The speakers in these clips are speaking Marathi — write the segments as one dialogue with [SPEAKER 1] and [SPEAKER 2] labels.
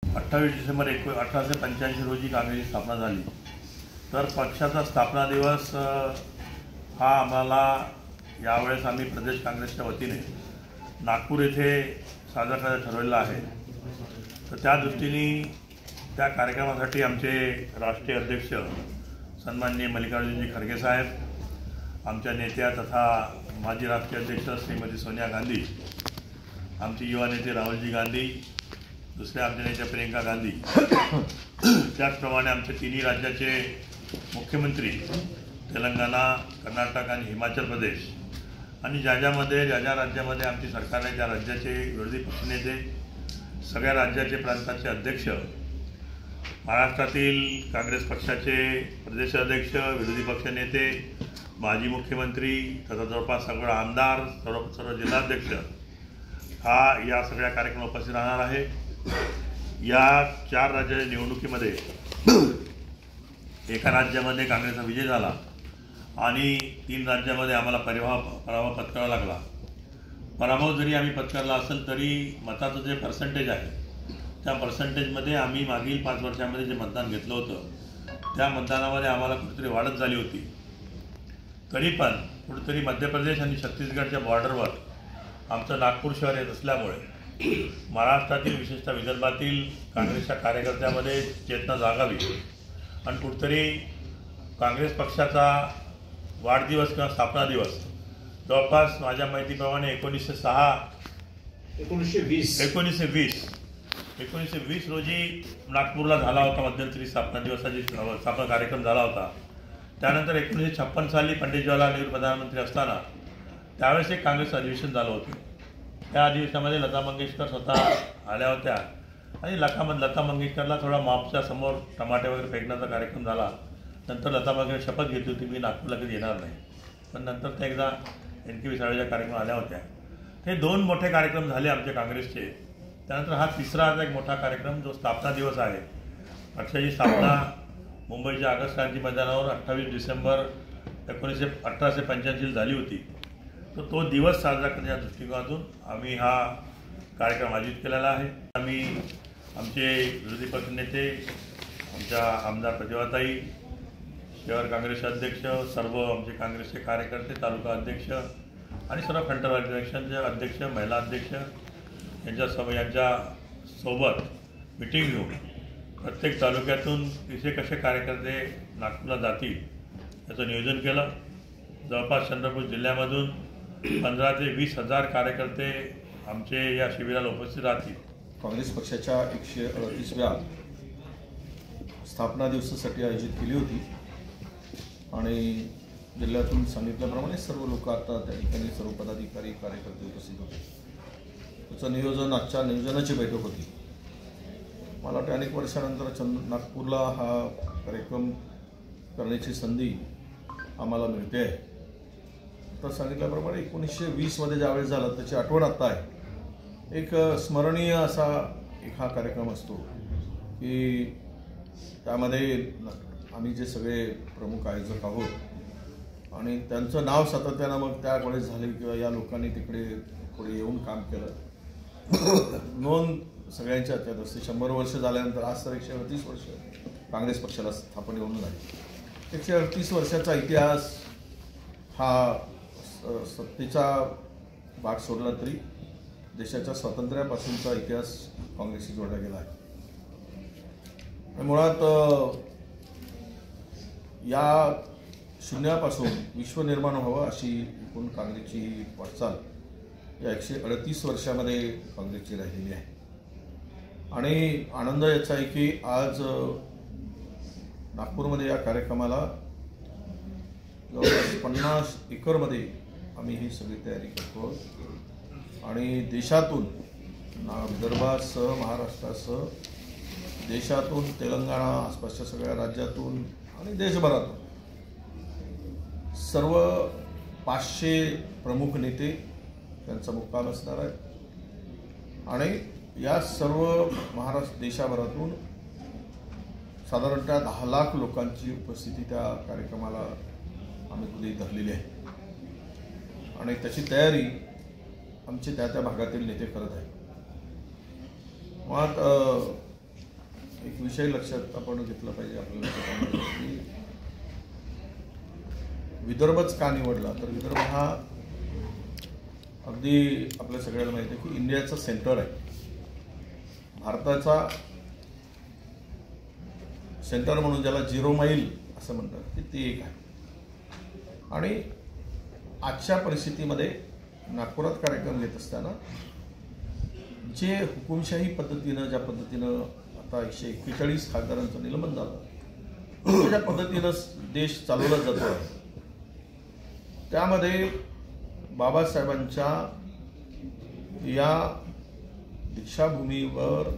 [SPEAKER 1] 28 डिसेंबर 1885 रोजी काँग्रेसची स्थापना झाली। तर पक्षाचा स्थापना दिवस हा आम्हाला यावेळेस आम्ही प्रदेश काँग्रेसच्या वतीने नागपूर येथे साजरा करायचा ठरवलेला आहे। तर त्या दृष्टीने त्या कार्यक्रमासाठी आमचे राष्ट्रीय अध्यक्ष सन्माननीय मल्लिकार्जुनजी खरगे साहेब, आमच्या नेत्या तथा माजी राष्ट्रीय अध्यक्ष श्रीमती सोनिया गांधी, आमचे युवा नेते राहुलजी गांधी, दुसऱ्या आमच्या नेत्या प्रियंका गांधी, त्याचप्रमाणे आमचे तिन्ही राज्याचे मुख्यमंत्री तेलंगणा, कर्नाटक आणि हिमाचल प्रदेश आणि ज्या राज्यामध्ये आमची सरकार आहे त्या राज्याचे विरोधी पक्षनेते, सगळ्या राज्याचे प्रांताचे अध्यक्ष, महाराष्ट्रातील काँग्रेस पक्षाचे प्रदेश अध्यक्ष, विरोधी पक्षनेते, माजी मुख्यमंत्री तथा जवळपास सगळे आमदार, सर्व जिल्हाध्यक्ष हा या सगळ्या कार्यक्रमात उपस्थित राहणार आहे। या 4 राज्याच्या निवडणुकीमध्ये एका राज्यामध्ये काँग्रेसचा विजय झाला आणि 3 राज्यामध्ये आम्हाला पराभव पत्करावा लागला। पराभव जरी आम्ही पत्करला असेल तरी मताचं जे पर्सेंटेज आहे त्या पर्सेंटेजमध्ये आम्ही मागील 5 वर्षांमध्ये जे मतदान घेतलं होतं त्या मतदानामध्ये आम्हाला कुठेतरी वाढत झाली होती। तरी पण कुठेतरी मध्य प्रदेश आणि छत्तीसगडच्या बॉर्डरवर आमचं नागपूर शहर येत असल्यामुळे महाराष्ट्रातील विशेषतः विदर्भातील काँग्रेसच्या कार्यकर्त्यामध्ये चेतना जागावी आणि कुठेतरी काँग्रेस पक्षाचा वाढदिवस किंवा स्थापना दिवस जवळपास माझ्या माहितीप्रमाणे 1920 रोजी नागपूरला झाला होता। मध्यंतरी स्थापना दिवसाची स्थापना कार्यक्रम झाला होता। त्यानंतर 1956 साली पंडित जवाहरलाल नेहरू प्रधानमंत्री असताना त्यावेळेस एक काँग्रेस अधिवेशन झालं होतं। त्या अधिवेशनामध्ये लता मंगेशकर स्वतः आल्या होत्या आणि लता मंगेशकरला थोडा मापच्या समोर टमाटे वगैरे फेकण्याचा कार्यक्रम झाला। नंतर लता मंगेशकर शपथ घेतली होती मी नागपूरला कधी येणार नाही, पण नंतर त्या एकदा NKV साळवेच्या कार्यक्रम आल्या होत्या। हे 2 मोठे कार्यक्रम झाले आमचे काँग्रेसचे। त्यानंतर हा तिसरा एक मोठा कार्यक्रम जो स्थापना दिवस आहे। पक्षाची स्थापना मुंबईच्या आगस्ट क्रांती मैदानावर 28 डिसेंबर 1885 झाली होती। तर तो दिवस साजरा करण्याच्या दृष्टिकोनातून आम्ही हा कार्यक्रम आयोजित केलेला आहे। आम्ही आमचे विरोधी पक्षनेते, आमच्या आमदार प्रतिभाताई, शहर काँग्रेसचे अध्यक्ष, सर्व आमचे काँग्रेसचे कार्यकर्ते, तालुका अध्यक्ष आणि सर्व फ्रंटल ऑर्गनायझेशनचे अध्यक्ष, महिला अध्यक्ष यांच्या सोबत मिटिंग घेऊन प्रत्येक तालुक्यातून कसे कार्यकर्ते नागपूरला जातील याचं नियोजन केलं। जवळपास चंद्रपूर जिल्ह्यामधून 15 ते 20 हजार कार्यकर्ते आमचे या शिबिराला उपस्थित राहतील।
[SPEAKER 2] काँग्रेस पक्षाच्या 138व्या स्थापना दिवसासाठी आयोजित केली होती आणि जिल्ह्यातून सांगितल्याप्रमाणे सर्व लोक आता त्या ठिकाणी सर्व पदाधिकारी कार्यकर्ते उपस्थित होते। त्याचं नियोजन आजच्या नियोजनाची बैठक होती। मला वाटतं अनेक वर्षानंतर नागपूरला हा कार्यक्रम करण्याची संधी आम्हाला मिळते आहे। तर सांगितल्याप्रमाणे 1920मध्ये ज्यावेळेस झाला त्याची आठवण आत्ता आहे। एक स्मरणीय असा हा कार्यक्रम असतो की त्यामध्ये आम्ही जे सगळे प्रमुख आयोजक आहोत आणि त्यांचं नाव सातत्यानं मग त्यावेळेस झाले किंवा या लोकांनी तिकडे पुढे येऊन काम केलं। नोंद सगळ्यांच्या त्यात असते। 100 वर्ष झाल्यानंतर आज तर 138 वर्ष काँग्रेस पक्षाला स्थापन होऊन झाली। 138 वर्षाचा इतिहास हा सत्तेचा भाग सोडला तरी देशाच्या स्वातंत्र्यापासूनचा इतिहास काँग्रेसशी जोडला गेला आहे। मुळात या शून्यापासून विश्व निर्माण व्हावं अशी एकूण काँग्रेसची वाटचाल या 138 वर्षामध्ये काँग्रेसची राहिलेली आहे। आणि आनंद याचा आहे की आज नागपूरमध्ये या कार्यक्रमाला जवळपास 50 एकरमध्ये आम्ही ही सगळी तयारी करतो आणि देशातून विदर्भासह महाराष्ट्रासह देशातून तेलंगणा आसपासच्या सगळ्या राज्यातून आणि देशभरातून सर्व 500 प्रमुख नेते त्यांचा मुक्काम असणार आहे आणि या सर्व महाराष्ट्र देशाभरातून साधारणतः 10 लाख लोकांची उपस्थिती त्या कार्यक्रमाला आम्ही गृहीत धरलेली आहे आणि त्याची तयारी आमचे त्या भागातील नेते करत आहेत। मुळात विषय लक्षात आपण घेतला पाहिजे. आपल्या लक्षात आणलं पाहिजे की विदर्भच का निवडला, तर विदर्भ हा अगदी आपल्या सगळ्यांना माहिती आहे की इंडियाचा सेंटर आहे. भारताचा सेंटर म्हणून ज्याला 0 माईल असं म्हणतात की ते एक आहे. आणि आजच्या परिस्थितीमध्ये नागपुरात कार्यक्रम घेत असताना जे हुकुमशाही पद्धतीनं, ज्या पद्धतीनं आता 141 खासदारांचं निलंबन झालं, ज्या पद्धतीनं देश चालवला जातो, त्यामध्ये बाबासाहेबांच्या या दीक्षाभूमीवर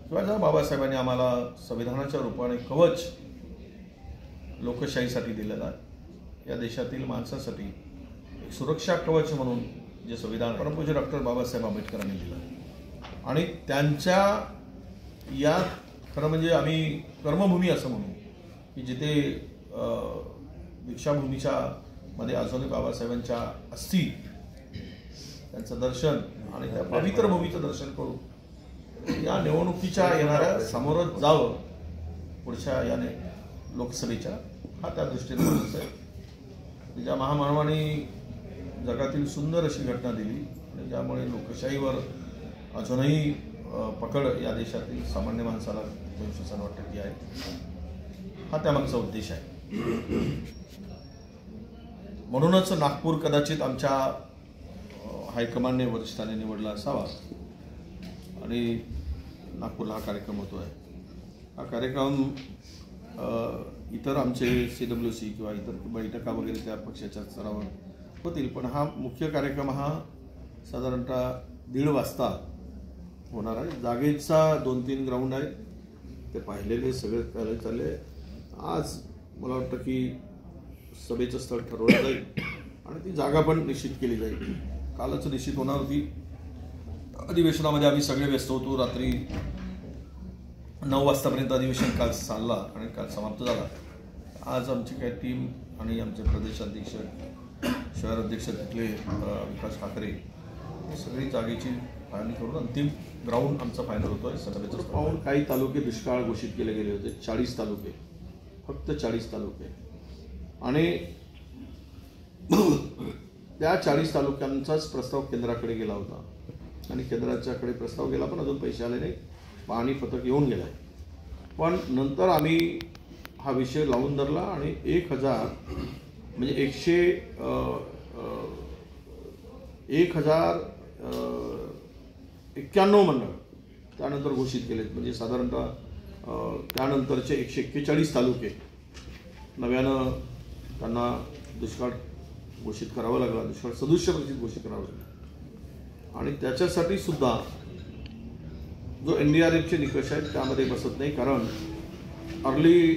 [SPEAKER 2] किंवा ज्या बाबासाहेबांनी आम्हाला संविधानाच्या रूपाने कवच लोकशाहीसाठी दिलेलं आहे, या देशातील माणसासाठी एक सुरक्षा कवच म्हणून जे संविधान परमपूज्य डॉक्टर बाबासाहेब आंबेडकरांनी दिलं. आणि त्यांच्या या खरं म्हणजे आम्ही कर्मभूमी असं म्हणू की जिथे दीक्षाभूमीच्या मध्ये अजूनही बाबासाहेबांच्या अस्थी, त्यांचं दर्शन आणि त्या पवित्र भूमीचं दर्शन करू या निवडणुकीच्या येणाऱ्या समोरच जावं पुढच्या याने लोकसभेच्या, हा त्या दृष्टीने माणूस आहे. ज्या महामानवाने जगातील सुंदर अशी घटना दिली आणि ज्यामुळे लोकशाहीवर अजूनही पकड या देशातील सामान्य माणसाला 290% आहे, हा त्यामागचा उद्देश आहे. म्हणूनच नागपूर कदाचित आमच्या हायकमांडने वरिष्ठांनी निवडला असावा आणि नागपूरला हा कार्यक्रम होतो आहे. हा कार्यक्रम इतर आमचे CWC किंवा इतर बैठका वगैरे त्या पक्षाच्या स्तरावर होतील, पण हा मुख्य कार्यक्रम हा साधारणतः 1:30 वाजता होणार आहे. जागेचा 2-3 ग्राउंड आहे, ते पाहिलेले सगळे चालले. आज मला वाटतं की सभेचं स्थळ ठरवलं जाईल आणि ती जागा पण निश्चित केली जाईल. कालच निश्चित होणार होती. अधिवेशनामध्ये आम्ही सगळे व्यस्त होतो. रात्री 9 वाजतापर्यंत अधिवेशन काल चालला आणि काल समाप्त झाला. आज आमची काही टीम आणि आमचे प्रदेशाध्यक्ष, शहर अध्यक्ष तिथले विकास ठाकरे सगळी जागेची फायनल करून अंतिम ग्राउंड आमचा फायनल होतोय. सभेचं पाहून काही तालुके दुष्काळ घोषित केले गेले होते. 40 तालुके, फक्त 40 तालुके. आणि त्या 40 तालुक्यांचाच प्रस्ताव केंद्राकडे गेला होता आणि केंद्राच्याकडे प्रस्ताव गेला, पण अजून पैसे आले नाही. पाहणी पथक येऊन गेलं आहे. पण नंतर आम्ही हा विषय लावून धरला आणि 1000 म्हणजे 1091 मंडळ त्यानंतर घोषित केलेत. म्हणजे साधारणतः त्यानंतरचे 141 तालुके नव्यानं त्यांना दुष्काळ घोषित करावा लागला, दुष्काळ सदृश्य परिस्थिती घोषित करावं लागलं. आणि त्याच्यासाठी सुद्धा जो NDRFचे निकष आहेत त्यामध्ये बसत नाही, कारण अर्ली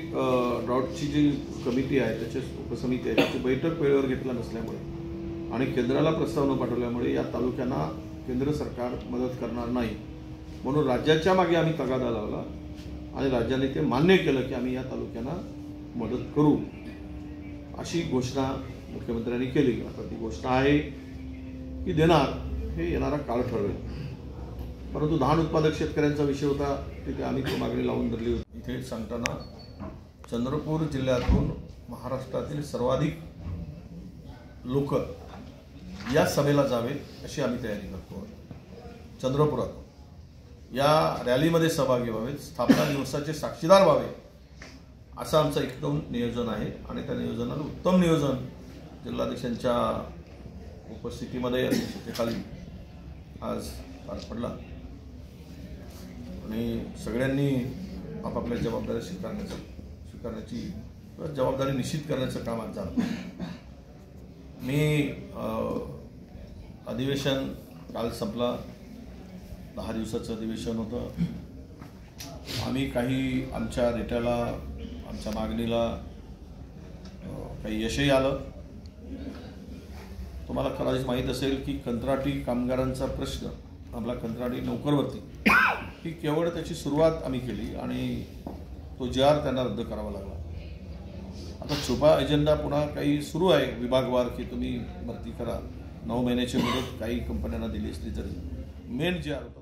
[SPEAKER 2] ड्रॉटची जी कमिटी आहे, त्याची उपसमिती आहे, त्याची बैठक वेळेवर घेतला नसल्यामुळे आणि केंद्राला प्रस्ताव न पाठवल्यामुळे या तालुक्यांना केंद्र सरकार मदत करणार नाही. म्हणून राज्याच्या मागे आम्ही तगादा लावला आणि राज्याने ते मान्य केलं की आम्ही या तालुक्यांना मदत करू, अशी घोषणा मुख्यमंत्र्यांनी केली. आता ती घोषणा आहे की देणार हे येणारा काळ ठरवेल. परंतु धान उत्पादक शेतकऱ्यांचा विषय होता, तिथे आम्ही ती मागणी लावून धरली होती. इथे सांगताना चंद्रपूर जिल्ह्यातून महाराष्ट्रातील सर्वाधिक लोक या सभेला जावे अशी आम्ही तयारी करतो. चंद्रपुरात या रॅलीमध्ये सहभागी व्हावेत, स्थापना दिवसाचे साक्षीदार व्हावे, असं आमचं एकदम नियोजन आहे. आणि त्या नियोजनाला उत्तम नियोजन जिल्हाध्यक्षांच्या उपस्थितीमध्ये अध्यक्षतेखाली आज पार पडला आणि सगळ्यांनी आपापल्या जबाबदारी स्वीकारण्याची जबाबदारी निश्चित करण्याचं काम आज झालं. मी अधिवेशन काल संपला, 10 दिवसाचं अधिवेशन होतं. आम्ही काही आमच्या नेत्याला, आमच्या मागणीला काही यशही आलं. तुम्हाला कदाचित माहीत असेल की कंत्राटी कामगारांचा प्रश्न, आपला कंत्राटी नोकरवरती, ही केवळ त्याची सुरुवात आम्ही केली आणि तो JR त्यांना रद्द करावा लागला. आता छुपा एजेंडा पुन्हा काही सुरू आहे विभागवार की तुम्ही भरती करा. 9 महिन्याची मुदत काही कंपन्यांना दिली असली तरी मेन JR होता